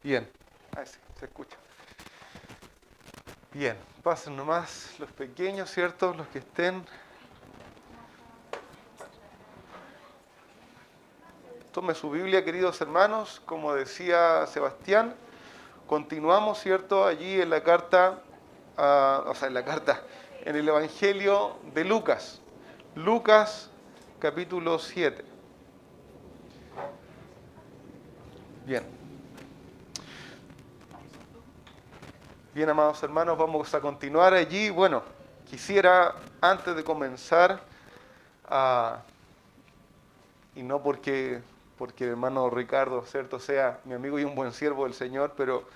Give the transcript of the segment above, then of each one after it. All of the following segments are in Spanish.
Bien, ahí sí, se escucha. Bien, pasen nomás los pequeños, ¿cierto? Los que estén. Tome su Biblia, queridos hermanos. Como decía Sebastián, continuamos, ¿cierto? Allí en la carta, en el Evangelio de Lucas. Lucas, capítulo 7. Bien. Bien, amados hermanos, vamos a continuar allí. Bueno, quisiera, antes de comenzar, y no porque el hermano Ricardo, ¿cierto?, sea mi amigo y un buen siervo del Señor, pero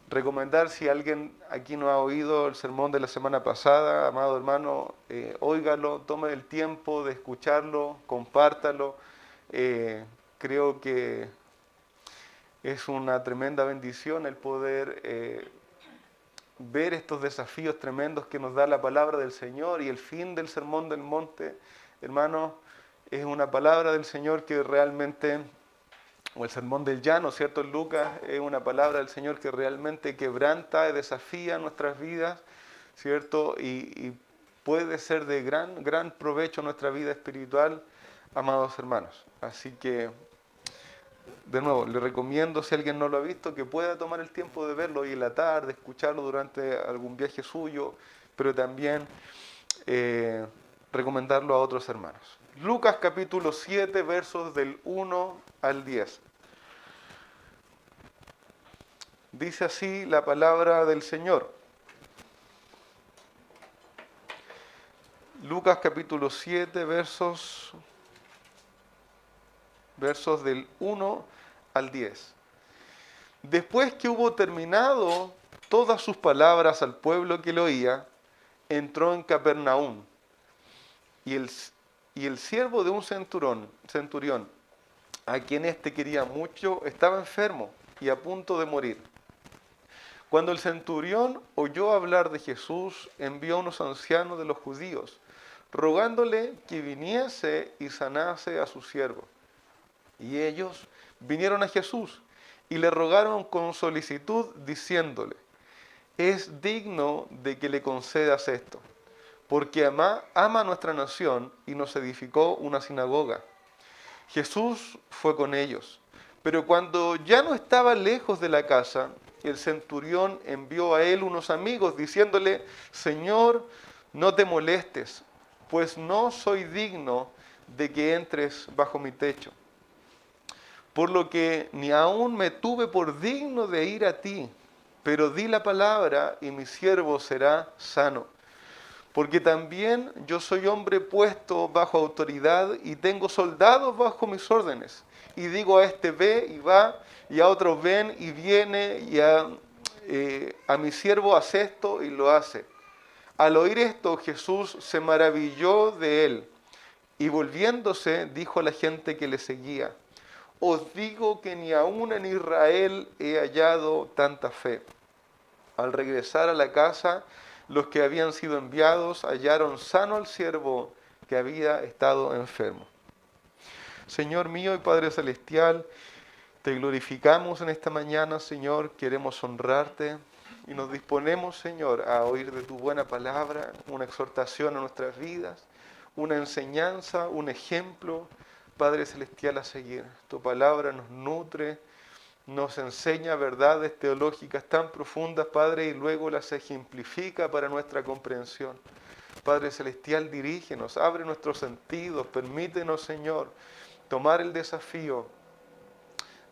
recomendar, si alguien aquí no ha oído el sermón de la semana pasada, amado hermano, óigalo, tome el tiempo de escucharlo, compártalo. Creo que es una tremenda bendición el poder ver estos desafíos tremendos que nos da la palabra del Señor, y el fin del Sermón del Monte, hermanos, es una palabra del Señor que realmente, o el Sermón del Llano, ¿cierto? En Lucas es una palabra del Señor que realmente quebranta y desafía nuestras vidas, ¿cierto? Y puede ser de gran provecho en nuestra vida espiritual, amados hermanos. Así que, de nuevo, le recomiendo, si alguien no lo ha visto, que pueda tomar el tiempo de verlo hoy en la tarde, escucharlo durante algún viaje suyo, pero también recomendarlo a otros hermanos. Lucas capítulo 7, versos del 1 al 10. Dice así la palabra del Señor. Lucas capítulo 7, versos del 1 al 10. Después que hubo terminado todas sus palabras al pueblo que lo oía, entró en Capernaum, y el siervo de un centurión, a quien éste quería mucho, estaba enfermo y a punto de morir. Cuando el centurión oyó hablar de Jesús, envió a unos ancianos de los judíos, rogándole que viniese y sanase a su siervo. Y ellos vinieron a Jesús y le rogaron con solicitud, diciéndole: es digno de que le concedas esto, porque ama nuestra nación y nos edificó una sinagoga. Jesús fue con ellos, pero cuando ya no estaba lejos de la casa, el centurión envió a él unos amigos, diciéndole: Señor, no te molestes, pues no soy digno de que entres bajo mi techo. Por lo que ni aún me tuve por digno de ir a ti, pero di la palabra y mi siervo será sano. Porque también yo soy hombre puesto bajo autoridad y tengo soldados bajo mis órdenes. Y digo a este ve y va, y a otro ven y viene, y a mi siervo hace esto y lo hace. Al oír esto, Jesús se maravilló de él, y volviéndose dijo a la gente que le seguía: os digo que ni aún en Israel he hallado tanta fe. Al regresar a la casa, los que habían sido enviados hallaron sano al siervo que había estado enfermo. Señor mío y Padre Celestial, te glorificamos en esta mañana, Señor. Queremos honrarte y nos disponemos, Señor, a oír de tu buena palabra, una exhortación a nuestras vidas, una enseñanza, un ejemplo, Padre Celestial, a seguir. Tu palabra nos nutre, nos enseña verdades teológicas tan profundas, Padre, y luego las ejemplifica para nuestra comprensión. Padre Celestial, dirígenos, abre nuestros sentidos, permítenos, Señor, tomar el desafío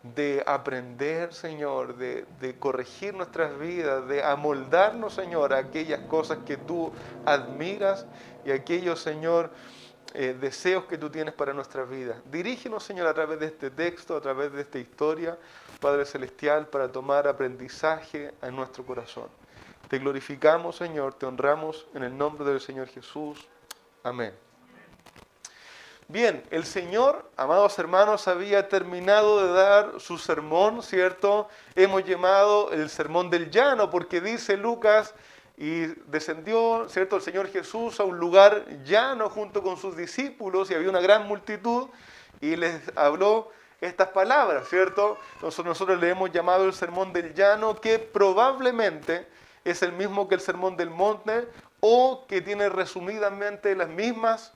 de aprender, Señor, de corregir nuestras vidas, de amoldarnos, Señor, a aquellas cosas que tú admiras y aquellos, Señor, deseos que tú tienes para nuestras vidas. Dirígenos, Señor, a través de este texto, a través de esta historia, Padre Celestial, para tomar aprendizaje en nuestro corazón. Te glorificamos, Señor, te honramos en el nombre del Señor Jesús. Amén. Bien, el Señor, amados hermanos, había terminado de dar su sermón, ¿cierto? Hemos llamado el sermón del llano, porque dice Lucas: y descendió, ¿cierto?, el Señor Jesús a un lugar llano junto con sus discípulos, y había una gran multitud, y les habló estas palabras, ¿cierto? Entonces nosotros le hemos llamado el Sermón del Llano, que probablemente es el mismo que el Sermón del Monte, o que tiene resumidamente las mismas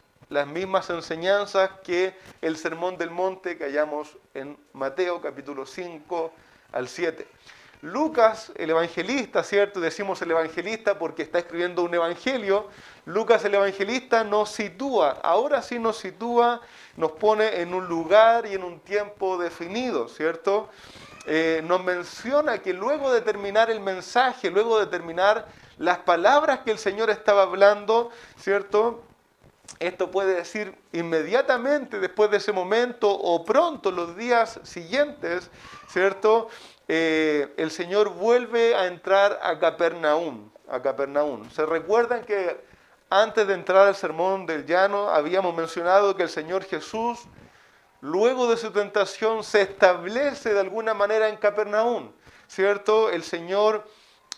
enseñanzas que el Sermón del Monte que hallamos en Mateo capítulo 5 al 7. Lucas, el evangelista, ¿cierto? Decimos el evangelista porque está escribiendo un evangelio. Lucas, el evangelista, nos sitúa, ahora sí nos sitúa, nos pone en un lugar y en un tiempo definido, ¿cierto? Nos menciona que luego de terminar el mensaje, luego de terminar las palabras que el Señor estaba hablando, ¿cierto? Esto puede decir inmediatamente después de ese momento o pronto, los días siguientes, ¿cierto? El Señor vuelve a entrar a Capernaum. ¿Se recuerdan que antes de entrar al Sermón del Llano habíamos mencionado que el Señor Jesús, luego de su tentación, se establece de alguna manera en Capernaum, ¿cierto? El Señor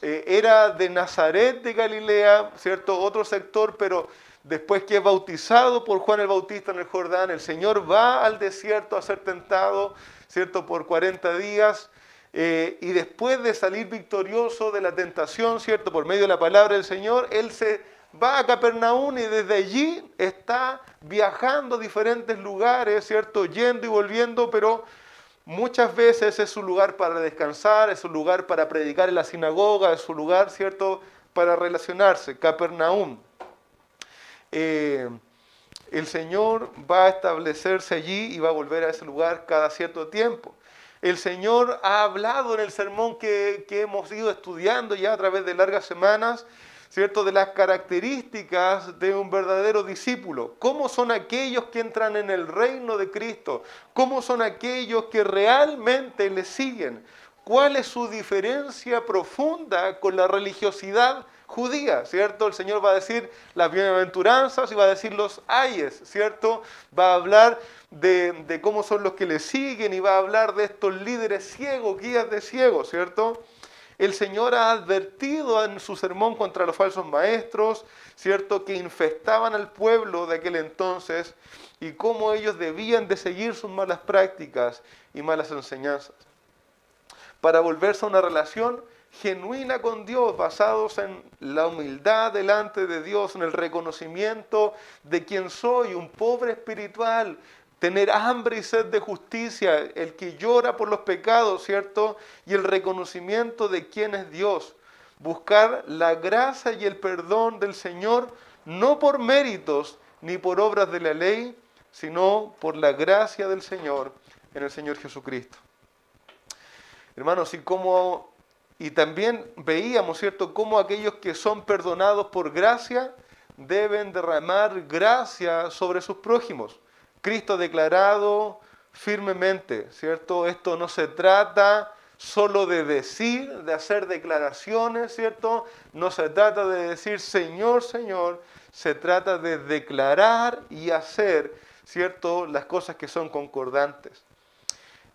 era de Nazaret de Galilea, ¿cierto? Otro sector, pero después que es bautizado por Juan el Bautista en el Jordán, el Señor va al desierto a ser tentado, ¿cierto? Por 40 días. Y después de salir victorioso de la tentación, ¿cierto? Por medio de la palabra del Señor, Él se va a Capernaum y desde allí está viajando a diferentes lugares, ¿cierto? Yendo y volviendo, pero muchas veces es su lugar para descansar, es su lugar para predicar en la sinagoga, es su lugar, ¿cierto? Para relacionarse, Capernaum. El Señor va a establecerse allí y va a volver a ese lugar cada cierto tiempo. El Señor ha hablado en el sermón que hemos ido estudiando ya a través de largas semanas, ¿cierto? De las características de un verdadero discípulo. ¿Cómo son aquellos que entran en el reino de Cristo? ¿Cómo son aquellos que realmente le siguen? ¿Cuál es su diferencia profunda con la religiosidad judía? ¿Cierto? El Señor va a decir las bienaventuranzas y va a decir los ayes, ¿cierto? Va a hablar de cómo son los que le siguen y va a hablar de estos líderes ciegos, guías de ciegos, ¿cierto? El Señor ha advertido en su sermón contra los falsos maestros, ¿cierto? Que infestaban al pueblo de aquel entonces y cómo ellos debían de seguir sus malas prácticas y malas enseñanzas, para volverse a una relación genuina con Dios, basados en la humildad delante de Dios, en el reconocimiento de quién soy, un pobre espiritual, tener hambre y sed de justicia, el que llora por los pecados, ¿cierto? Y el reconocimiento de quién es Dios. Buscar la gracia y el perdón del Señor, no por méritos ni por obras de la ley, sino por la gracia del Señor en el Señor Jesucristo. Hermanos, y también veíamos, ¿cierto?, cómo aquellos que son perdonados por gracia deben derramar gracia sobre sus prójimos. Cristo ha declarado firmemente, ¿cierto? Esto no se trata solo de decir, de hacer declaraciones, ¿cierto? No se trata de decir Señor, Señor, se trata de declarar y hacer, ¿cierto?, las cosas que son concordantes.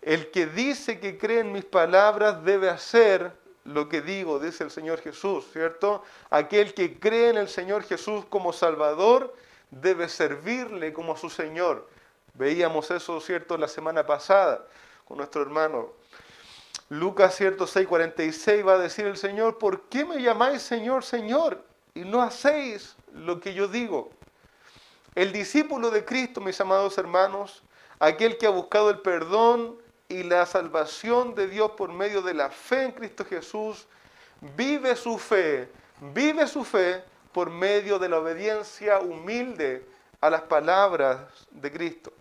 El que dice que cree en mis palabras debe hacer lo que digo, dice el Señor Jesús, ¿cierto? Aquel que cree en el Señor Jesús como Salvador debe servirle como a su Señor. Veíamos eso, ¿cierto?, la semana pasada con nuestro hermano. Lucas, ¿cierto?, 6:46 va a decir el Señor: ¿por qué me llamáis Señor, Señor, y no hacéis lo que yo digo? El discípulo de Cristo, mis amados hermanos, aquel que ha buscado el perdón y la salvación de Dios por medio de la fe en Cristo Jesús, vive su fe por medio de la obediencia humilde a las palabras de Cristo.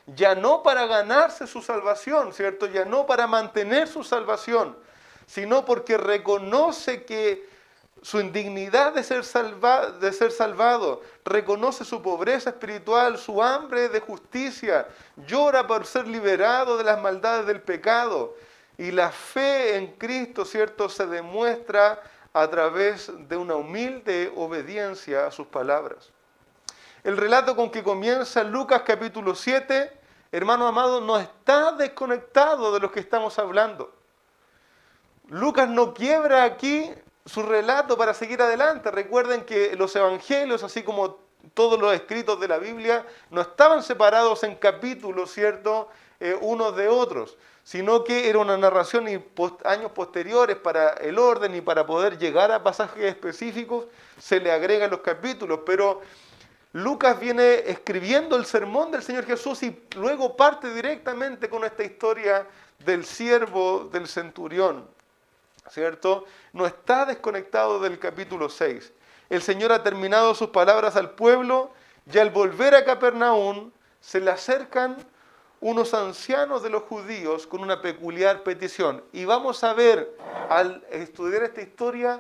Ya no para ganarse su salvación, ¿cierto? Ya no para mantener su salvación, sino porque reconoce que su indignidad de ser salvado, reconoce su pobreza espiritual, su hambre de justicia, llora por ser liberado de las maldades del pecado. Y la fe en Cristo, ¿cierto?, se demuestra a través de una humilde obediencia a sus palabras. El relato con que comienza Lucas capítulo 7, hermano amado, no está desconectado de lo que estamos hablando. Lucas no quiebra aquí su relato para seguir adelante. Recuerden que los evangelios, así como todos los escritos de la Biblia, no estaban separados en capítulos, ¿cierto?, unos de otros, sino que era una narración y años posteriores para el orden y para poder llegar a pasajes específicos, se le agregan los capítulos, pero Lucas viene escribiendo el sermón del Señor Jesús y luego parte directamente con esta historia del siervo del centurión, ¿cierto? No está desconectado del capítulo 6. El Señor ha terminado sus palabras al pueblo y al volver a Capernaum se le acercan unos ancianos de los judíos con una peculiar petición. Y vamos a ver, al estudiar esta historia,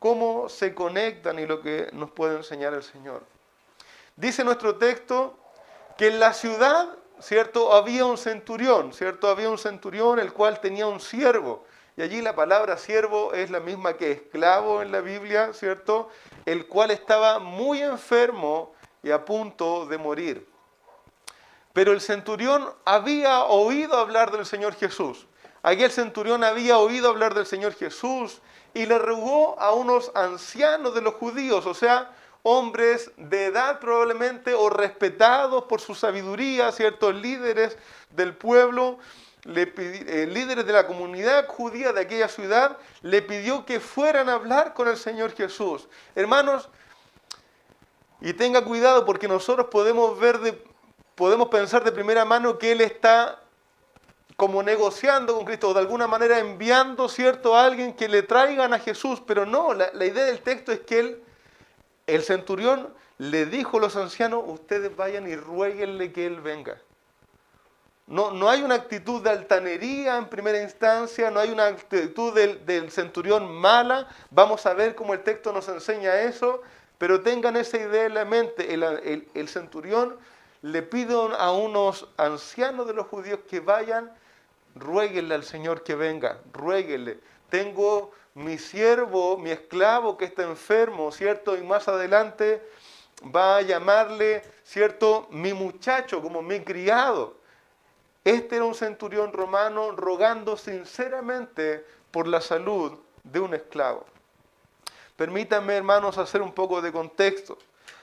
cómo se conectan y lo que nos puede enseñar el Señor. Dice nuestro texto que en la ciudad, ¿cierto?, había un centurión, ¿cierto? Había un centurión el cual tenía un siervo. Y allí la palabra siervo es la misma que esclavo en la Biblia, ¿cierto? El cual estaba muy enfermo y a punto de morir. Pero el centurión había oído hablar del Señor Jesús. Aquel centurión había oído hablar del Señor Jesús y le rogó a unos ancianos de los judíos, o sea, hombres de edad probablemente o respetados por su sabiduría, ciertos líderes del pueblo, líderes de la comunidad judía de aquella ciudad, le pidió que fueran a hablar con el Señor Jesús. Hermanos, y tenga cuidado porque nosotros podemos pensar de primera mano que Él está como negociando con Cristo, o de alguna manera enviando, ¿cierto?, a alguien que le traigan a Jesús, pero no, la idea del texto es que el centurión le dijo a los ancianos, ustedes vayan y ruéguenle que Él venga. No hay una actitud de altanería en primera instancia, no hay una actitud del centurión mala, vamos a ver cómo el texto nos enseña eso, pero tengan esa idea en la mente, el centurión le pide a unos ancianos de los judíos que vayan, ruéguenle al Señor que venga, ruéguenle. Tengo mi siervo, mi esclavo que está enfermo, ¿cierto? Y más adelante va a llamarle, ¿cierto?, mi muchacho, como mi criado. Este era un centurión romano rogando sinceramente por la salud de un esclavo. Permítanme, hermanos, hacer un poco de contexto.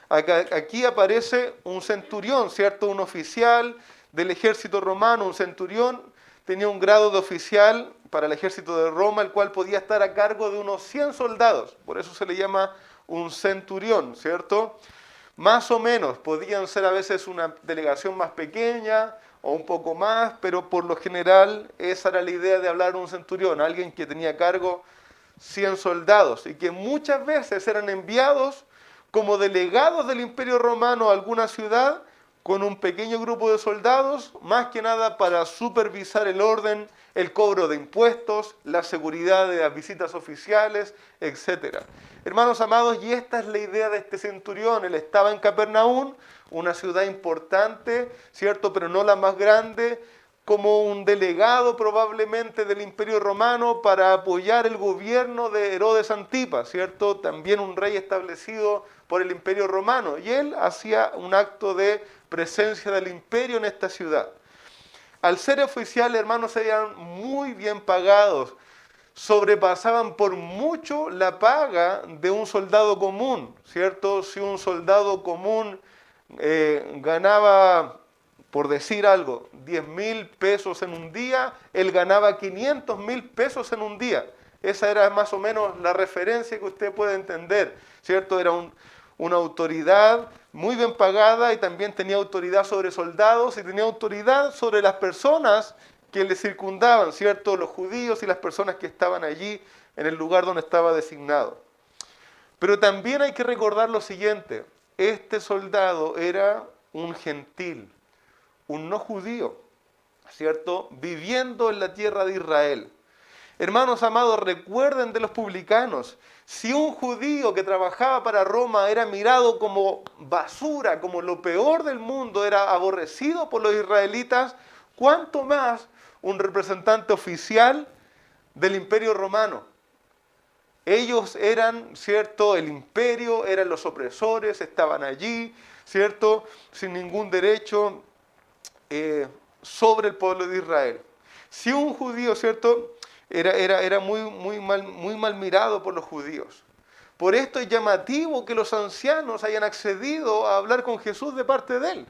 Aquí aparece un centurión, ¿cierto? Un oficial del ejército romano. Un centurión tenía un grado de oficial para el ejército de Roma, el cual podía estar a cargo de unos 100 soldados. Por eso se le llama un centurión, ¿cierto? Más o menos, podían ser a veces una delegación más pequeña o un poco más, pero por lo general esa era la idea de hablar de un centurión, alguien que tenía a cargo 100 soldados y que muchas veces eran enviados como delegados del Imperio Romano a alguna ciudad con un pequeño grupo de soldados, más que nada para supervisar el orden, el cobro de impuestos, la seguridad de las visitas oficiales, etc. Hermanos amados, y esta es la idea de este centurión. Él estaba en Capernaum, una ciudad importante, ¿cierto?, pero no la más grande, como un delegado probablemente del Imperio Romano para apoyar el gobierno de Herodes Antipas, ¿cierto?, también un rey establecido por el Imperio Romano. Y él hacía un acto de presencia del imperio en esta ciudad. Al ser oficial, hermanos, eran muy bien pagados, sobrepasaban por mucho la paga de un soldado común, ¿cierto? Si un soldado común ganaba, por decir algo, 10,000 pesos en un día, él ganaba 500,000 pesos en un día. Esa era más o menos la referencia que usted puede entender, ¿cierto? Era una autoridad muy bien pagada y también tenía autoridad sobre soldados y tenía autoridad sobre las personas que le circundaban, ¿cierto? Los judíos y las personas que estaban allí en el lugar donde estaba designado. Pero también hay que recordar lo siguiente, este soldado era un gentil, un no judío, ¿cierto?, viviendo en la tierra de Israel. Hermanos amados, recuerden de los publicanos. Si un judío que trabajaba para Roma era mirado como basura, como lo peor del mundo, era aborrecido por los israelitas, ¿cuánto más un representante oficial del Imperio Romano? Ellos eran, ¿cierto?, el imperio, eran los opresores, estaban allí, ¿cierto?, sin ningún derecho sobre el pueblo de Israel. Si un judío, ¿cierto?, era muy mal mirado por los judíos. Por esto es llamativo que los ancianos hayan accedido a hablar con Jesús de parte de él.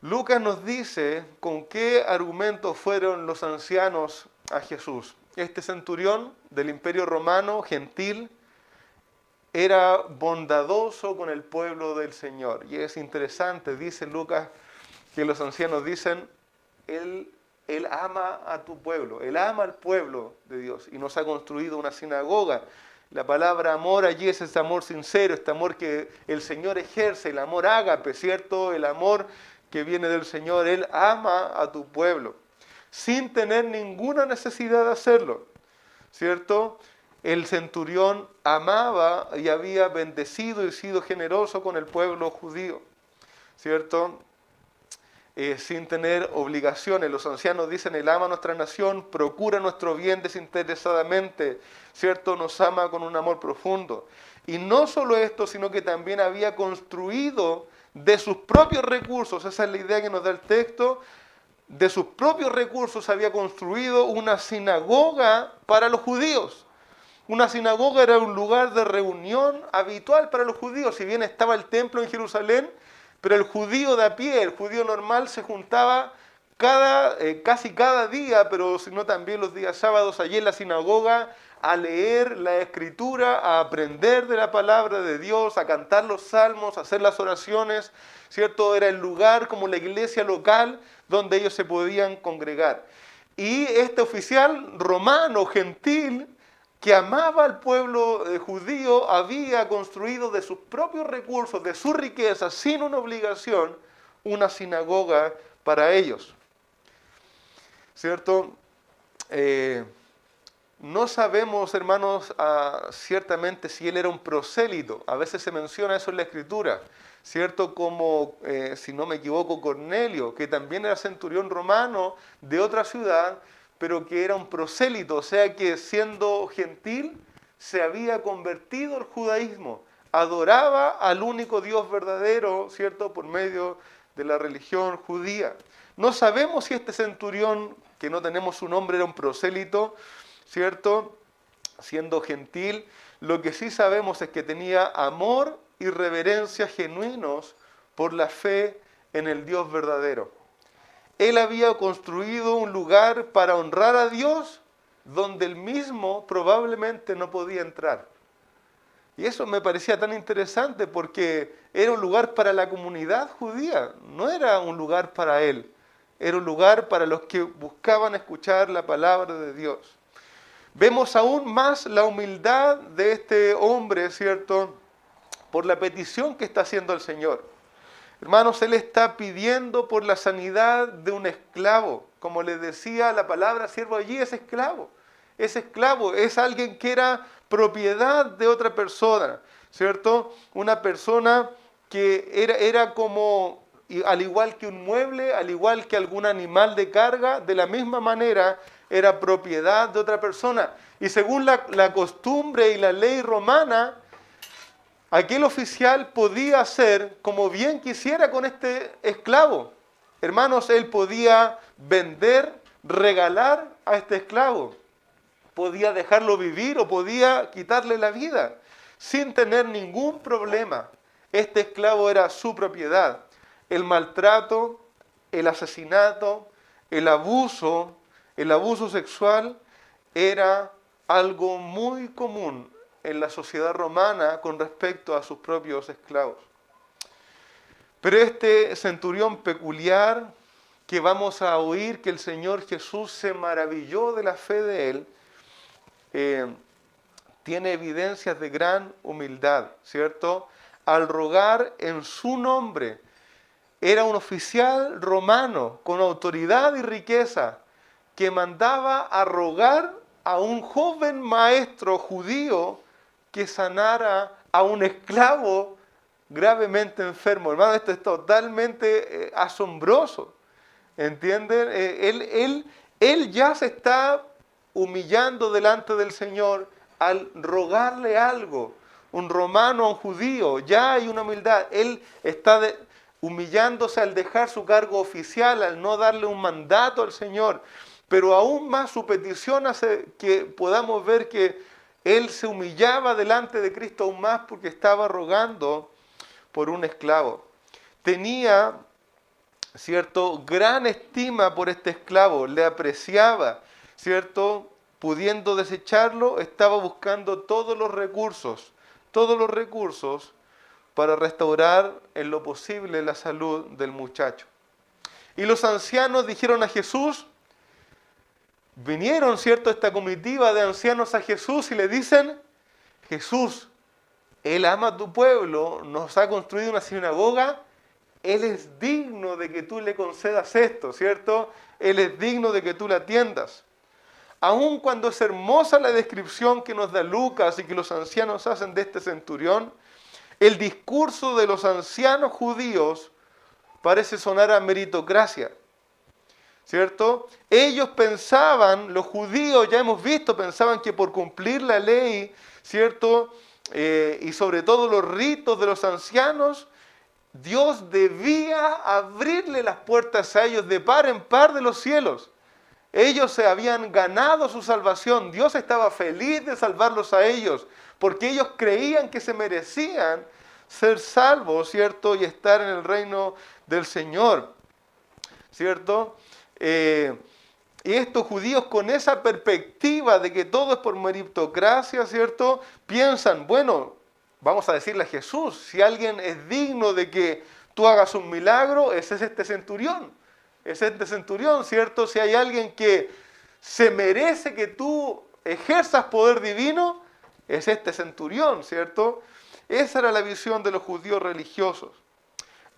Lucas nos dice con qué argumentos fueron los ancianos a Jesús. Este centurión del Imperio Romano, gentil, era bondadoso con el pueblo del Señor. Y es interesante, dice Lucas, que los ancianos dicen, Él ama a tu pueblo, Él ama al pueblo de Dios y nos ha construido una sinagoga. La palabra amor allí es este amor sincero, este amor que el Señor ejerce, el amor ágape, ¿cierto? El amor que viene del Señor. Él ama a tu pueblo, sin tener ninguna necesidad de hacerlo, ¿cierto? El centurión amaba y había bendecido y sido generoso con el pueblo judío, ¿cierto? Sin tener obligaciones. Los ancianos dicen, Él ama a nuestra nación, procura nuestro bien desinteresadamente, ¿cierto? Nos ama con un amor profundo. Y no solo esto, sino que también había construido de sus propios recursos, esa es la idea que nos da el texto, de sus propios recursos había construido una sinagoga para los judíos. Una sinagoga era un lugar de reunión habitual para los judíos, si bien estaba el templo en Jerusalén, pero el judío de a pie, el judío normal se juntaba casi cada día, pero si no también los días sábados allí en la sinagoga a leer la escritura, a aprender de la palabra de Dios, a cantar los salmos, a hacer las oraciones, ¿cierto? Era el lugar como la iglesia local donde ellos se podían congregar. Y este oficial romano, gentil, que amaba al pueblo judío, había construido de sus propios recursos, de su riqueza, sin una obligación, una sinagoga para ellos. ¿Cierto? No sabemos, hermanos, ciertamente si él era un prosélito. A veces se menciona eso en la Escritura, ¿cierto? Como, si no me equivoco, Cornelio, que también era centurión romano de otra ciudad, pero que era un prosélito, o sea que siendo gentil se había convertido al judaísmo, adoraba al único Dios verdadero, ¿cierto?, por medio de la religión judía. No sabemos si este centurión, que no tenemos su nombre, era un prosélito, ¿cierto?, siendo gentil. Lo que sí sabemos es que tenía amor y reverencia genuinos por la fe en el Dios verdadero. Él había construido un lugar para honrar a Dios donde él mismo probablemente no podía entrar. Y eso me parecía tan interesante porque era un lugar para la comunidad judía, no era un lugar para él, era un lugar para los que buscaban escuchar la palabra de Dios. Vemos aún más la humildad de este hombre, ¿cierto?, por la petición que está haciendo el Señor. Hermanos, él está pidiendo por la sanidad de un esclavo. Como les decía, la palabra siervo allí es esclavo. Es esclavo, es alguien que era propiedad de otra persona, ¿cierto? Una persona que era como, al igual que un mueble, al igual que algún animal de carga, de la misma manera era propiedad de otra persona. Y según la costumbre y la ley romana, aquel oficial podía hacer como bien quisiera con este esclavo. Hermanos, él podía vender, regalar a este esclavo. Podía dejarlo vivir o podía quitarle la vida sin tener ningún problema. Este esclavo era su propiedad. El maltrato, el asesinato, el abuso sexual era algo muy común en la sociedad romana con respecto a sus propios esclavos. Pero este centurión peculiar, que vamos a oír que el Señor Jesús se maravilló de la fe de él, tiene evidencias de gran humildad, ¿cierto? Al rogar en su nombre, era un oficial romano con autoridad y riqueza que mandaba a rogar a un joven maestro judío que sanara a un esclavo gravemente enfermo. Hermano, esto es totalmente asombroso. ¿Entienden? Él ya se está humillando delante del Señor al rogarle algo. Un romano a un judío, ya hay una humildad. Él está humillándose al dejar su cargo oficial, al no darle un mandato al Señor. Pero aún más su petición hace que podamos ver que él se humillaba delante de Cristo aún más porque estaba rogando por un esclavo. Tenía ¿cierto?, gran estima por este esclavo, le apreciaba, ¿cierto?, pudiendo desecharlo, estaba buscando todos los recursos para restaurar en lo posible la salud del muchacho. Y los ancianos dijeron a Jesús, vinieron, ¿cierto?, esta comitiva de ancianos a Jesús y le dicen, Jesús, Él ama a tu pueblo, nos ha construido una sinagoga, Él es digno de que tú le concedas esto, ¿cierto? Él es digno de que tú le atiendas. Aun cuando es hermosa la descripción que nos da Lucas y que los ancianos hacen de este centurión, el discurso de los ancianos judíos parece sonar a meritocracia, ¿cierto? Ellos pensaban, los judíos, ya hemos visto, pensaban que por cumplir la ley, ¿cierto?, y sobre todo los ritos de los ancianos, Dios debía abrirle las puertas a ellos de par en par de los cielos. Ellos se habían ganado su salvación. Dios estaba feliz de salvarlos a ellos, porque ellos creían que se merecían ser salvos, ¿cierto?, y estar en el reino del Señor, ¿cierto? Y estos judíos con esa perspectiva de que todo es por meritocracia, ¿cierto?, piensan, bueno, vamos a decirle a Jesús, si alguien es digno de que tú hagas un milagro, ese es este centurión. Es este centurión, ¿cierto? Si hay alguien que se merece que tú ejerzas poder divino, es este centurión, ¿cierto? Esa era la visión de los judíos religiosos.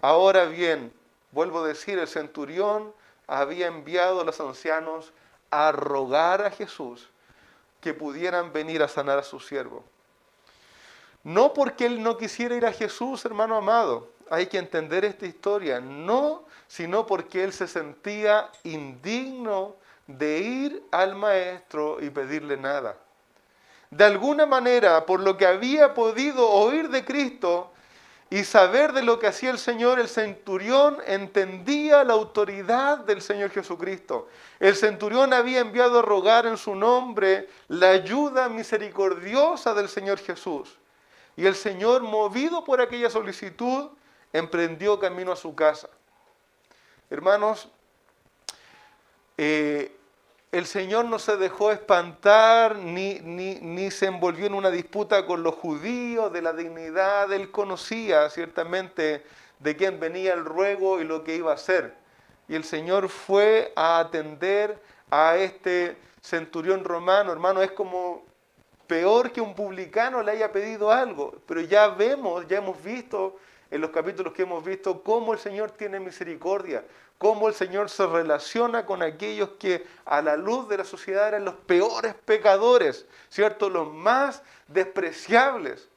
Ahora bien, vuelvo a decir, el centurión había enviado a los ancianos a rogar a Jesús que pudieran venir a sanar a su siervo. No porque él no quisiera ir a Jesús, hermano amado, hay que entender esta historia, no, sino porque él se sentía indigno de ir al maestro y pedirle nada. De alguna manera, por lo que había podido oír de Cristo y saber de lo que hacía el Señor, el centurión entendía la autoridad del Señor Jesucristo. El centurión había enviado a rogar en su nombre la ayuda misericordiosa del Señor Jesús. Y el Señor, movido por aquella solicitud, emprendió camino a su casa. Hermanos, el Señor no se dejó espantar ni se envolvió en una disputa con los judíos de la dignidad. Él conocía ciertamente de quién venía el ruego y lo que iba a hacer. Y el Señor fue a atender a este centurión romano. Hermano, es como peor que un publicano le haya pedido algo, pero ya hemos visto en los capítulos que hemos visto cómo el Señor tiene misericordia, cómo el Señor se relaciona con aquellos que a la luz de la sociedad eran los peores pecadores, ¿cierto?, los más despreciables.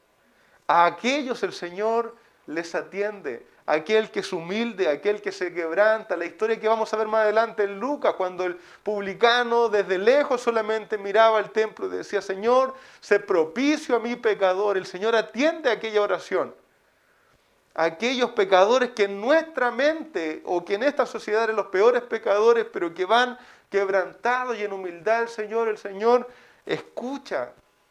A aquellos el Señor les atiende, aquel que es humilde, aquel que se quebranta. La historia que vamos a ver más adelante en Lucas, cuando el publicano desde lejos solamente miraba el templo y decía, Señor, sé propicio a mi pecador. El Señor atiende aquella oración. Aquellos pecadores que en nuestra mente o que en esta sociedad eran los peores pecadores, pero que van quebrantados y en humildad el Señor escucha.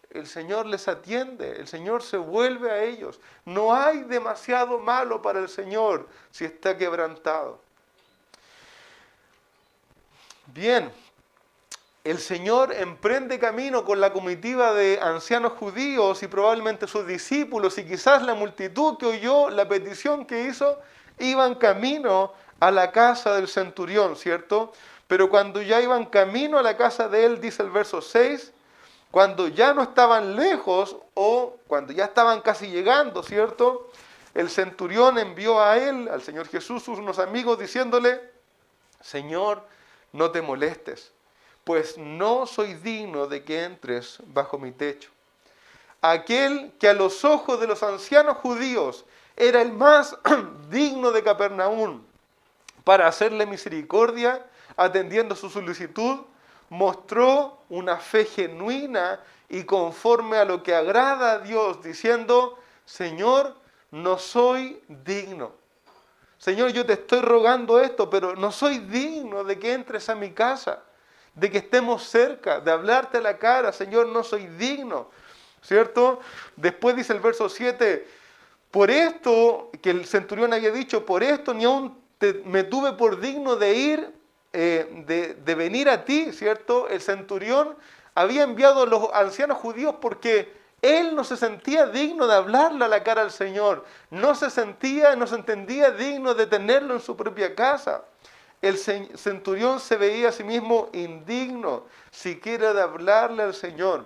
El Señor les atiende, el Señor se vuelve a ellos. No hay demasiado malo para el Señor si está quebrantado. Bien, el Señor emprende camino con la comitiva de ancianos judíos y probablemente sus discípulos y quizás la multitud que oyó la petición que hizo, iban camino a la casa del centurión, ¿cierto? Pero cuando ya iban camino a la casa de él, dice el verso 6, cuando ya no estaban lejos o cuando ya estaban casi llegando, ¿cierto? El centurión envió a él, al Señor Jesús, unos amigos diciéndole, Señor, no te molestes, pues no soy digno de que entres bajo mi techo. Aquel que a los ojos de los ancianos judíos era el más digno de Capernaum para hacerle misericordia, atendiendo su solicitud, mostró una fe genuina y conforme a lo que agrada a Dios, diciendo, Señor, no soy digno. Señor, yo te estoy rogando esto, pero no soy digno de que entres a mi casa, de que estemos cerca, de hablarte a la cara. Señor, no soy digno, ¿cierto? Después dice el verso 7, por esto que el centurión había dicho, por esto ni aún me tuve por digno de ir, de venir a ti, ¿cierto? El centurión había enviado a los ancianos judíos porque él no se sentía digno de hablarle a la cara al Señor. No se entendía digno de tenerlo en su propia casa. El centurión se veía a sí mismo indigno, siquiera de hablarle al Señor.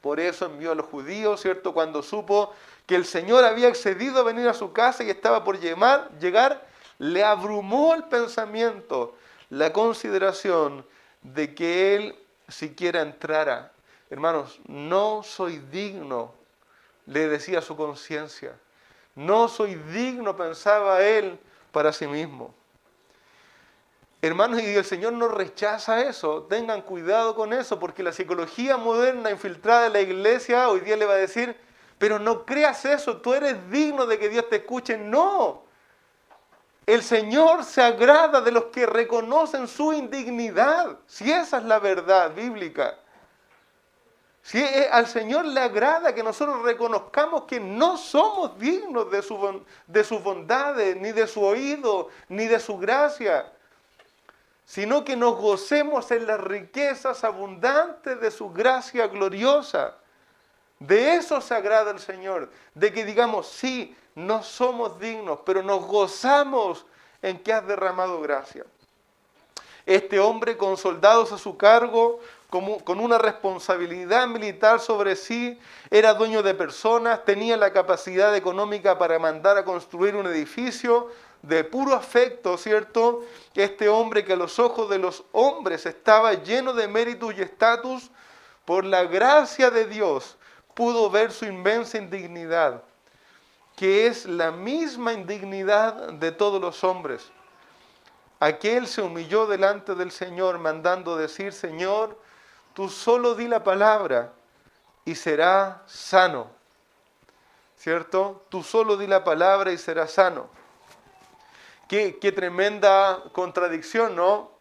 Por eso envió a los judíos, ¿cierto? Cuando supo que el Señor había accedido a venir a su casa y estaba por llegar, le abrumó el pensamiento, la consideración de que él siquiera entrara. Hermanos, no soy digno, le decía a su conciencia. No soy digno, pensaba él para sí mismo. Hermanos, y el Señor no rechaza eso. Tengan cuidado con eso, porque la psicología moderna infiltrada en la iglesia hoy día le va a decir, pero no creas eso, tú eres digno de que Dios te escuche. No. El Señor se agrada de los que reconocen su indignidad, si esa es la verdad bíblica. Si al Señor le agrada que nosotros reconozcamos que no somos dignos de sus bondades, ni de su oído, ni de su gracia, sino que nos gocemos en las riquezas abundantes de su gracia gloriosa. De eso se agrada el Señor, de que digamos, sí, no somos dignos, pero nos gozamos en que has derramado gracia. Este hombre con soldados a su cargo, con una responsabilidad militar sobre sí, era dueño de personas, tenía la capacidad económica para mandar a construir un edificio de puro afecto, ¿cierto? Este hombre que a los ojos de los hombres estaba lleno de méritos y estatus, por la gracia de Dios pudo ver su inmensa indignidad, que es la misma indignidad de todos los hombres. Aquel se humilló delante del Señor, mandando decir, Señor, tú solo di la palabra y será sano. ¿Cierto? Tú solo di la palabra y será sano. Qué tremenda contradicción, ¿no?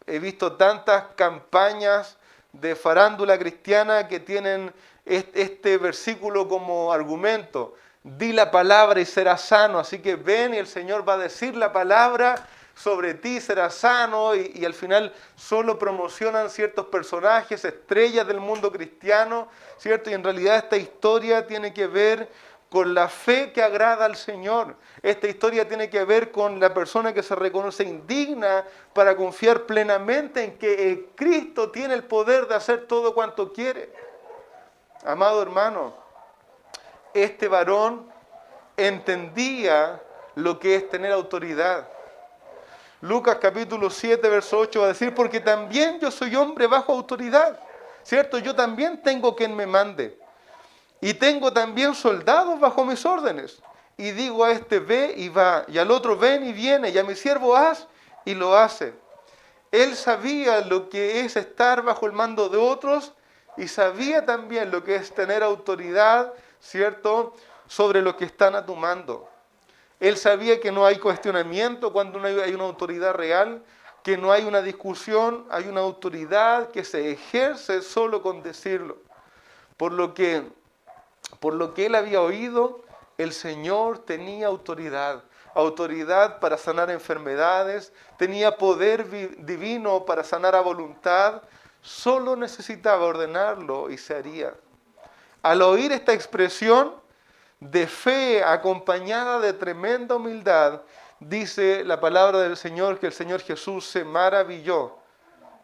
He visto tantas campañas de farándula cristiana que tienen este versículo como argumento. Di la palabra y serás sano. Así que ven y el Señor va a decir la palabra sobre ti, serás sano. Y al final solo promocionan ciertos personajes, estrellas del mundo cristiano, ¿cierto? Y en realidad esta historia tiene que ver con la fe que agrada al Señor. Esta historia tiene que ver con la persona que se reconoce indigna para confiar plenamente en que Cristo tiene el poder de hacer todo cuanto quiere. Amado hermano, este varón entendía lo que es tener autoridad. Lucas capítulo 7, verso 8 va a decir, porque también yo soy hombre bajo autoridad, ¿cierto? Yo también tengo quien me mande. Y tengo también soldados bajo mis órdenes. Y digo a este ve y va, y al otro ven y viene, y a mi siervo haz y lo hace. Él sabía lo que es estar bajo el mando de otros y sabía también lo que es tener autoridad, ¿cierto?, sobre lo que están a tu mando. Él sabía que no hay cuestionamiento cuando no hay una autoridad real, que no hay una discusión, hay una autoridad que se ejerce solo con decirlo. Por lo que él había oído, el Señor tenía autoridad. Autoridad para sanar enfermedades, tenía poder divino para sanar a voluntad, solo necesitaba ordenarlo y se haría. Al oír esta expresión de fe acompañada de tremenda humildad, dice la palabra del Señor que el Señor Jesús se maravilló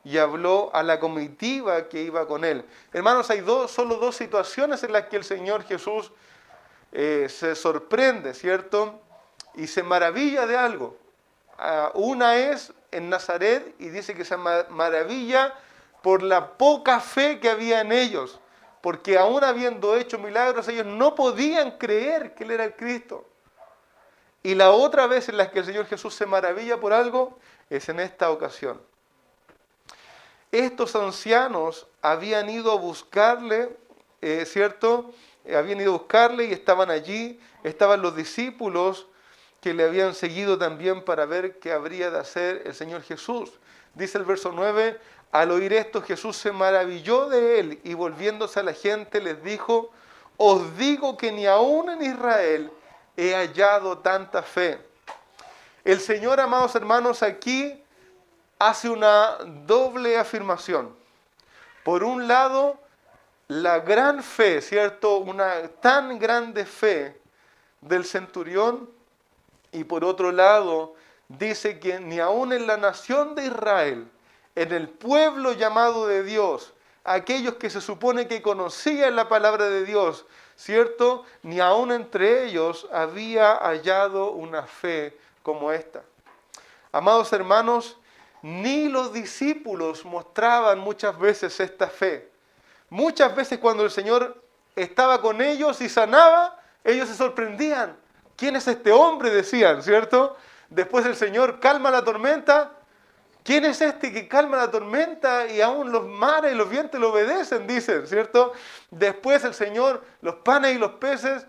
y habló a la comitiva que iba con él. Hermanos, hay solo dos situaciones en las que el Señor Jesús se sorprende, ¿cierto? Y se maravilla de algo. Una es en Nazaret y dice que se maravilla por la poca fe que había en ellos, porque aún habiendo hecho milagros, ellos no podían creer que Él era el Cristo. Y la otra vez en la que el Señor Jesús se maravilla por algo es en esta ocasión. Estos ancianos habían ido a buscarle, ¿cierto? Habían ido a buscarle y estaban allí, estaban los discípulos que le habían seguido también para ver qué habría de hacer el Señor Jesús. Dice el verso 9, al oír esto Jesús se maravilló de él y volviéndose a la gente les dijo, os digo que ni aún en Israel he hallado tanta fe. El Señor, amados hermanos, aquí hace una doble afirmación. Por un lado, la gran fe, ¿cierto? Una tan grande fe del centurión, y por otro lado, dice que ni aún en la nación de Israel, en el pueblo llamado de Dios, aquellos que se supone que conocían la palabra de Dios, ¿cierto? Ni aún entre ellos había hallado una fe como esta. Amados hermanos, ni los discípulos mostraban muchas veces esta fe. Muchas veces cuando el Señor estaba con ellos y sanaba, ellos se sorprendían. ¿Quién es este hombre?, decían, ¿cierto? Después el Señor calma la tormenta. ¿Quién es este que calma la tormenta y aún los mares y los vientos le obedecen?, dicen, ¿cierto? Después el Señor, los panes y los peces,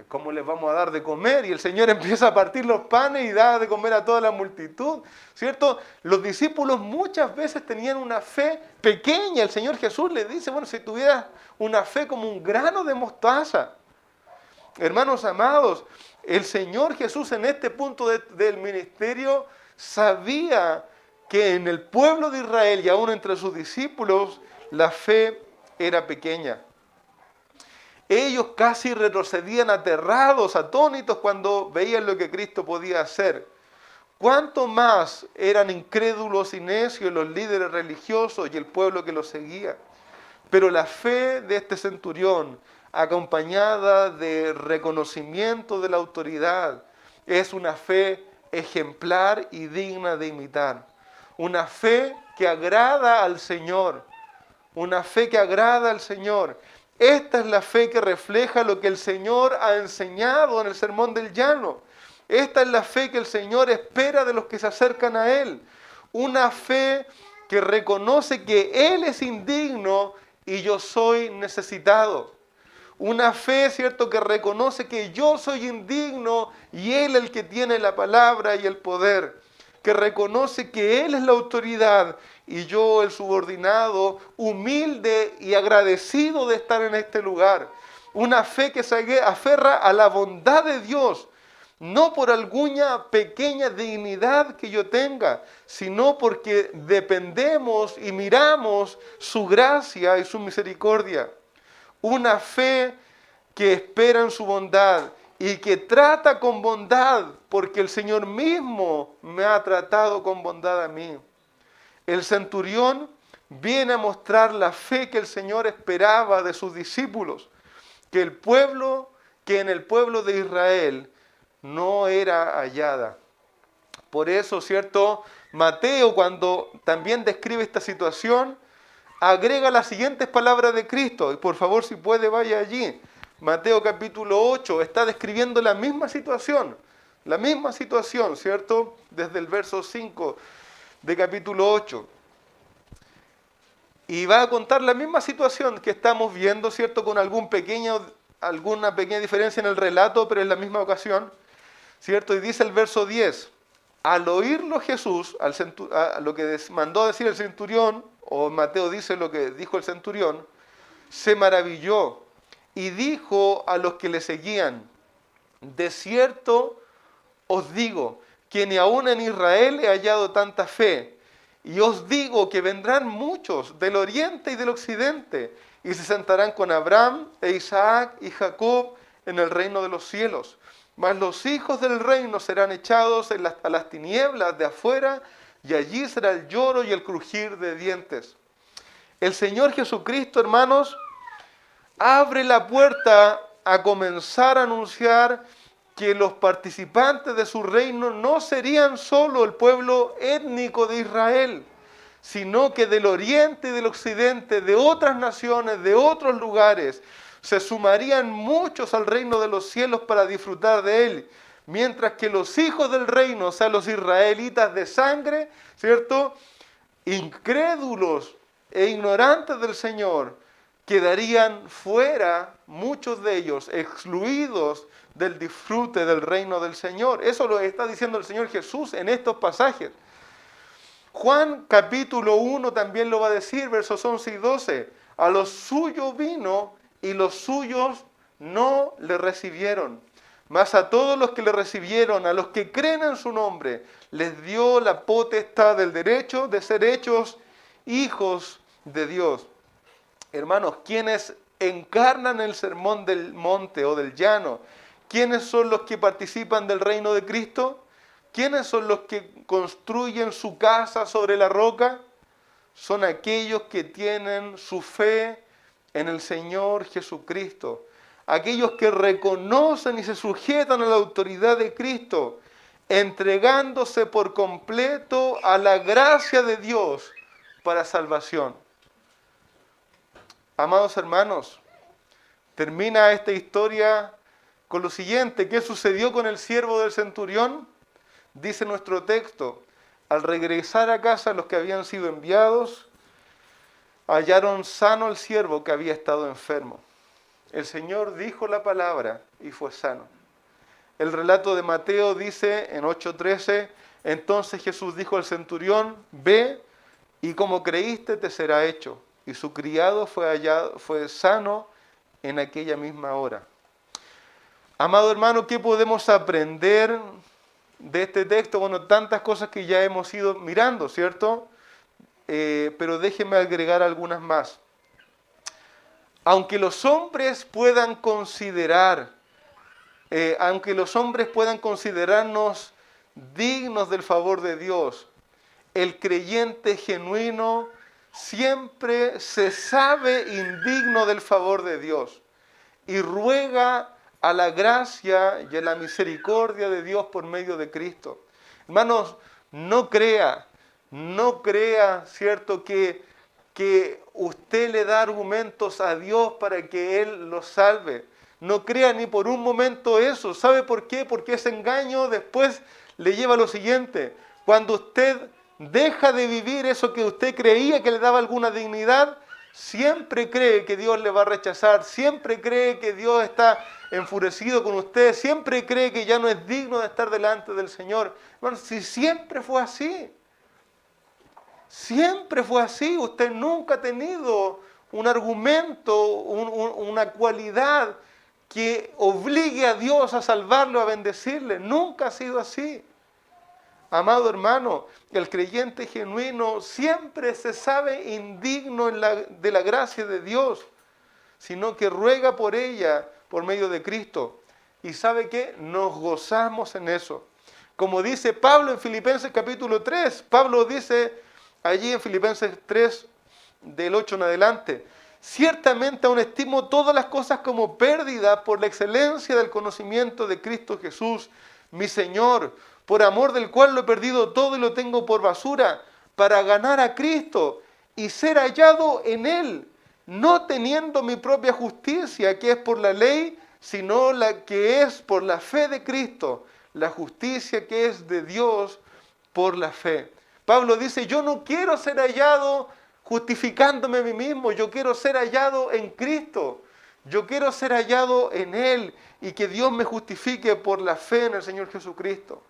¿cómo les vamos a dar de comer? Y el Señor empieza a partir los panes y da de comer a toda la multitud, ¿cierto? Los discípulos muchas veces tenían una fe pequeña. El Señor Jesús les dice, bueno, si tuvieras una fe como un grano de mostaza. Hermanos amados, el Señor Jesús en este punto del ministerio sabía que en el pueblo de Israel y aún entre sus discípulos la fe era pequeña. Ellos casi retrocedían aterrados, atónitos cuando veían lo que Cristo podía hacer. ¿Cuánto más eran incrédulos y necios los líderes religiosos y el pueblo que los seguía? Pero la fe de este centurión, acompañada de reconocimiento de la autoridad, es una fe ejemplar y digna de imitar. Una fe que agrada al Señor. Una fe que agrada al Señor. Esta es la fe que refleja lo que el Señor ha enseñado en el Sermón del Llano. Esta es la fe que el Señor espera de los que se acercan a Él. Una fe que reconoce que Él es indigno y yo soy necesitado. Una fe, ¿cierto?, que reconoce que yo soy indigno y Él el que tiene la palabra y el poder. Que reconoce que Él es la autoridad y yo el subordinado, humilde y agradecido de estar en este lugar. Una fe que se aferra a la bondad de Dios, no por alguna pequeña dignidad que yo tenga, sino porque dependemos y miramos su gracia y su misericordia. Una fe que espera en su bondad y que trata con bondad, porque el Señor mismo me ha tratado con bondad a mí. El centurión viene a mostrar la fe que el Señor esperaba de sus discípulos, que en el pueblo de Israel no era hallada. Por eso, ¿cierto?, Mateo, cuando también describe esta situación, agrega las siguientes palabras de Cristo. Y por favor, si puede, vaya allí. Mateo capítulo 8 está describiendo la misma situación, ¿cierto? Desde el verso 5 de capítulo 8. Y va a contar la misma situación que estamos viendo, ¿cierto? Con alguna pequeña diferencia en el relato, pero en la misma ocasión, ¿cierto? Y dice el verso 10, al oírlo Jesús, a lo que mandó a decir el centurión, o Mateo dice lo que dijo el centurión, se maravilló y dijo a los que le seguían, de cierto os digo que ni aún en Israel he hallado tanta fe, y os digo que vendrán muchos del oriente y del occidente, y se sentarán con Abraham e Isaac y Jacob en el reino de los cielos. Mas los hijos del reino serán echados a las tinieblas de afuera, y allí será el lloro y el crujir de dientes. El Señor Jesucristo, hermanos, abre la puerta a comenzar a anunciar que los participantes de su reino no serían solo el pueblo étnico de Israel, sino que del oriente y del occidente, de otras naciones, de otros lugares, se sumarían muchos al reino de los cielos para disfrutar de él, mientras que los hijos del reino, o sea, los israelitas de sangre, ¿cierto?, incrédulos e ignorantes del Señor, quedarían fuera, muchos de ellos, excluidos del disfrute del reino del Señor. Eso lo está diciendo el Señor Jesús en estos pasajes. Juan capítulo 1 también lo va a decir, versos 11 y 12. A los suyos vino y los suyos no le recibieron. Mas a todos los que le recibieron, a los que creen en su nombre, les dio la potestad del derecho de ser hechos hijos de Dios. Hermanos, quienes encarnan el sermón del monte o del llano, ¿quiénes son los que participan del reino de Cristo? ¿Quiénes son los que construyen su casa sobre la roca? Son aquellos que tienen su fe en el Señor Jesucristo. Aquellos que reconocen y se sujetan a la autoridad de Cristo, entregándose por completo a la gracia de Dios para salvación. Amados hermanos, termina esta historia con lo siguiente. ¿Qué sucedió con el siervo del centurión? Dice nuestro texto: al regresar a casa los que habían sido enviados, hallaron sano al siervo que había estado enfermo. El Señor dijo la palabra y fue sano. El relato de Mateo dice en 8:13, entonces Jesús dijo al centurión: ve y como creíste te será hecho. Y su criado fue sano en aquella misma hora. Amado hermano, ¿qué podemos aprender de este texto? Bueno, tantas cosas que ya hemos ido mirando, ¿cierto? Pero déjenme agregar algunas más. Aunque los hombres puedan considerarnos dignos del favor de Dios, el creyente genuino siempre se sabe indigno del favor de Dios y ruega a la gracia y a la misericordia de Dios por medio de Cristo. Hermanos, no crea, ¿cierto?, que usted le da argumentos a Dios para que Él lo salve. No crea ni por un momento eso. ¿Sabe por qué? Porque ese engaño después le lleva a lo siguiente. Cuando usted deja de vivir eso que usted creía que le daba alguna dignidad, siempre cree que Dios le va a rechazar, siempre cree que Dios está enfurecido con usted, siempre cree que ya no es digno de estar delante del Señor. Bueno, si siempre fue así, usted nunca ha tenido un argumento, una cualidad que obligue a Dios a salvarlo, a bendecirle. Nunca ha sido así. Amado hermano, el creyente genuino siempre se sabe indigno de la gracia de Dios, sino que ruega por ella por medio de Cristo. ¿Y sabe qué? Nos gozamos en eso. Como dice Pablo en Filipenses capítulo 3, Pablo dice allí en Filipenses 3, del 8 en adelante: ciertamente aún estimo todas las cosas como pérdida por la excelencia del conocimiento de Cristo Jesús, mi Señor, por amor del cual lo he perdido todo y lo tengo por basura, para ganar a Cristo y ser hallado en Él, no teniendo mi propia justicia, que es por la ley, sino la que es por la fe de Cristo, la justicia que es de Dios por la fe. Pablo dice: yo no quiero ser hallado justificándome a mí mismo, yo quiero ser hallado en Cristo, yo quiero ser hallado en Él y que Dios me justifique por la fe en el Señor Jesucristo.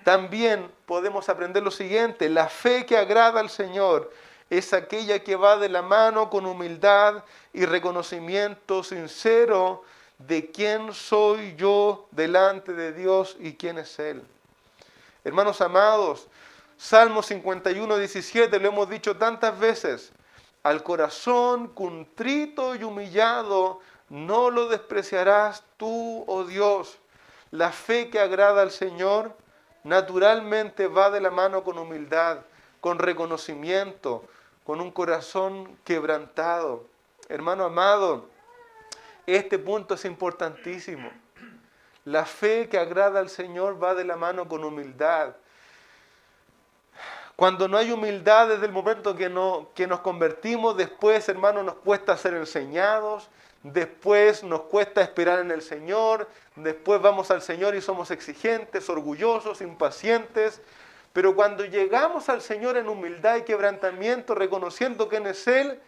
También podemos aprender lo siguiente: la fe que agrada al Señor es aquella que va de la mano con humildad y reconocimiento sincero de quién soy yo delante de Dios y quién es Él. Hermanos amados, Salmo 51, 17, lo hemos dicho tantas veces: al corazón contrito y humillado no lo despreciarás tú, oh Dios. La fe que agrada al Señor naturalmente va de la mano con humildad, con reconocimiento, con un corazón quebrantado. Hermano amado, este punto es importantísimo. La fe que agrada al Señor va de la mano con humildad. Cuando no hay humildad desde el momento que nos convertimos, después, hermano, nos cuesta ser enseñados, después nos cuesta esperar en el Señor, después vamos al Señor y somos exigentes, orgullosos, impacientes. Pero cuando llegamos al Señor en humildad y quebrantamiento, reconociendo quién es Él,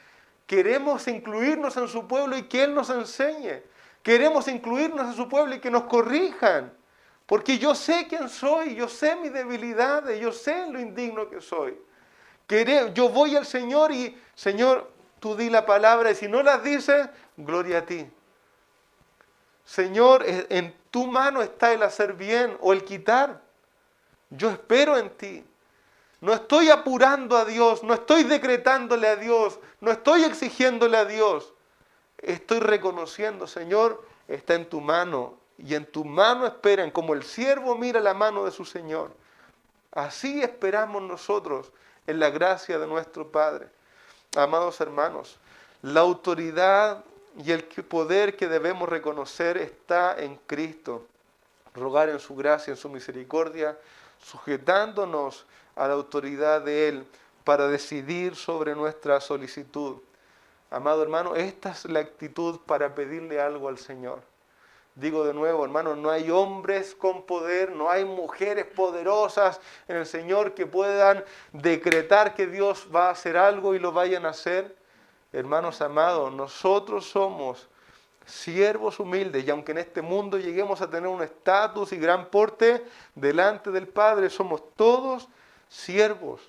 queremos incluirnos en su pueblo y que Él nos enseñe. Queremos incluirnos en su pueblo y que nos corrijan. Porque yo sé quién soy, yo sé mis debilidades, yo sé lo indigno que soy. Yo voy al Señor y, Señor, tú di la palabra y si no las dices, gloria a ti. Señor, en tu mano está el hacer bien o el quitar. Yo espero en ti. No estoy apurando a Dios, no estoy decretándole a Dios, no estoy exigiéndole a Dios. Estoy reconociendo, Señor, está en tu mano. Y en tu mano esperan, como el siervo mira la mano de su Señor. Así esperamos nosotros en la gracia de nuestro Padre. Amados hermanos, la autoridad y el poder que debemos reconocer está en Cristo. Rogar en su gracia, en su misericordia, sujetándonos a la autoridad de Él para decidir sobre nuestra solicitud. Amado hermano, esta es la actitud para pedirle algo al Señor. Digo de nuevo, hermano, no hay hombres con poder, no hay mujeres poderosas en el Señor que puedan decretar que Dios va a hacer algo y lo vayan a hacer. Hermanos amados, nosotros somos siervos humildes y aunque en este mundo lleguemos a tener un estatus y gran porte delante del Padre, somos todos siervos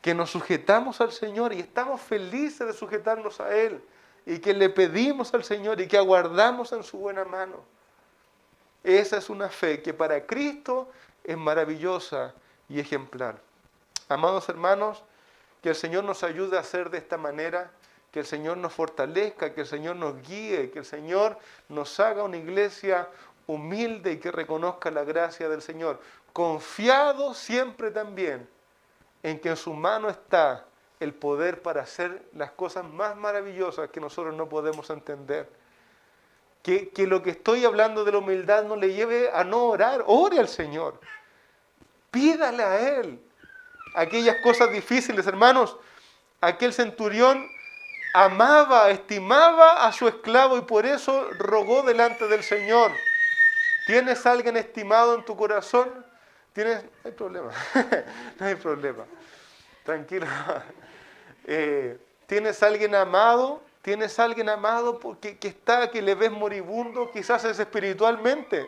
que nos sujetamos al Señor y estamos felices de sujetarnos a Él y que le pedimos al Señor y que aguardamos en su buena mano. Esa es una fe que para Cristo es maravillosa y ejemplar. Amados hermanos, que el Señor nos ayude a hacer de esta manera, que el Señor nos fortalezca, que el Señor nos guíe, que el Señor nos haga una iglesia humilde y que reconozca la gracia del Señor, confiado siempre también en que en su mano está el poder para hacer las cosas más maravillosas que nosotros no podemos entender. Que lo que estoy hablando de la humildad no le lleve a no orar. Ore al Señor. Pídale a Él aquellas cosas difíciles, hermanos. Aquel centurión amaba, estimaba a su esclavo y por eso rogó delante del Señor. ¿Tienes a alguien estimado en tu corazón? ¿Tienes? No hay problema. No hay problema. Tranquilo. ¿Tienes a alguien amado? ¿Tienes a alguien amado que le ves moribundo? Quizás es espiritualmente.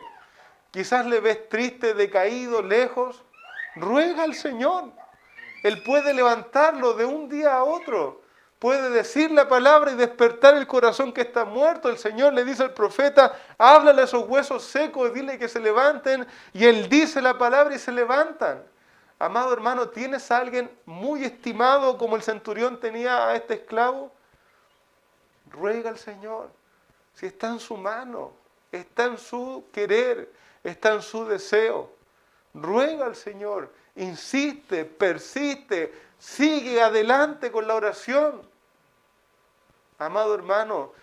Quizás le ves triste, decaído, lejos. Ruega al Señor. Él puede levantarlo de un día a otro. Puede decir la palabra y despertar el corazón que está muerto. El Señor le dice al profeta, háblale a esos huesos secos y dile que se levanten. Y Él dice la palabra y se levantan. Amado hermano, ¿tienes a alguien muy estimado como el centurión tenía a este esclavo? Ruega al Señor. Si está en su mano, está en su querer, está en su deseo. Ruega al Señor. Insiste, persiste, sigue adelante con la oración. Amado hermano,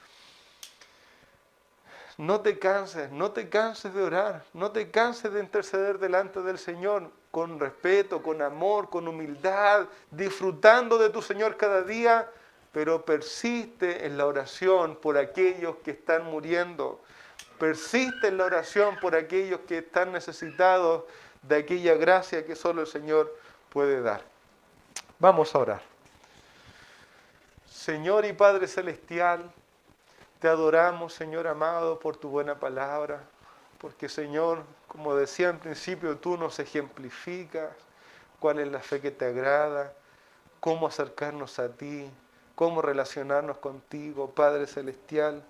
no te canses de orar, no te canses de interceder delante del Señor con respeto, con amor, con humildad, disfrutando de tu Señor cada día, pero persiste en la oración por aquellos que están muriendo, persiste en la oración por aquellos que están necesitados de aquella gracia que solo el Señor puede dar. Vamos a orar. Señor y Padre Celestial, te adoramos, Señor amado, por tu buena palabra, porque, Señor, como decía en principio, tú nos ejemplificas cuál es la fe que te agrada, cómo acercarnos a ti, cómo relacionarnos contigo, Padre Celestial.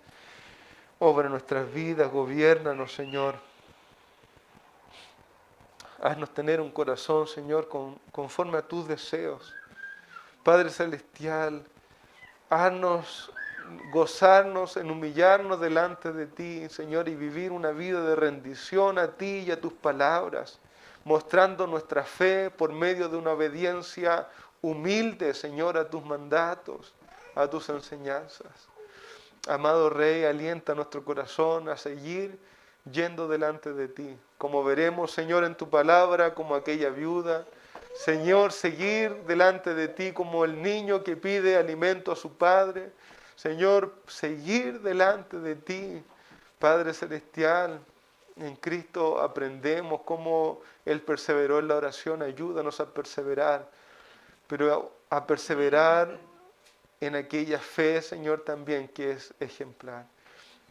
Obra en nuestras vidas, gobiérnanos, Señor. Haznos tener un corazón, Señor, conforme a tus deseos. Padre Celestial, haznos gozarnos en humillarnos delante de ti, Señor, y vivir una vida de rendición a ti y a tus palabras, mostrando nuestra fe por medio de una obediencia humilde, Señor, a tus mandatos, a tus enseñanzas. Amado Rey, alienta nuestro corazón a seguir yendo delante de ti, como veremos, Señor, en tu palabra, como aquella viuda. Señor, seguir delante de ti como el niño que pide alimento a su padre. Señor, seguir delante de ti, Padre Celestial. En Cristo aprendemos cómo Él perseveró en la oración. Ayúdanos a perseverar, pero a perseverar en aquella fe, Señor, también que es ejemplar.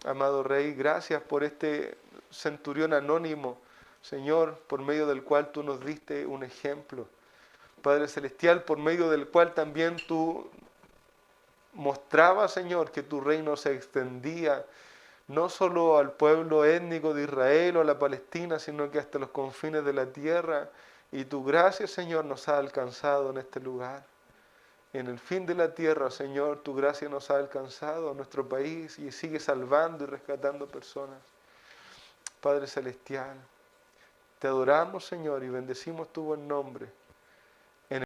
Amado Rey, gracias por este centurión anónimo, Señor, por medio del cual tú nos diste un ejemplo. Padre Celestial, por medio del cual también tú mostrabas, Señor, que tu reino se extendía no solo al pueblo étnico de Israel o a la Palestina, sino que hasta los confines de la tierra. Y tu gracia, Señor, nos ha alcanzado en este lugar. En el fin de la tierra, Señor, tu gracia nos ha alcanzado a nuestro país y sigue salvando y rescatando personas. Padre Celestial, te adoramos, Señor, y bendecimos tu buen nombre.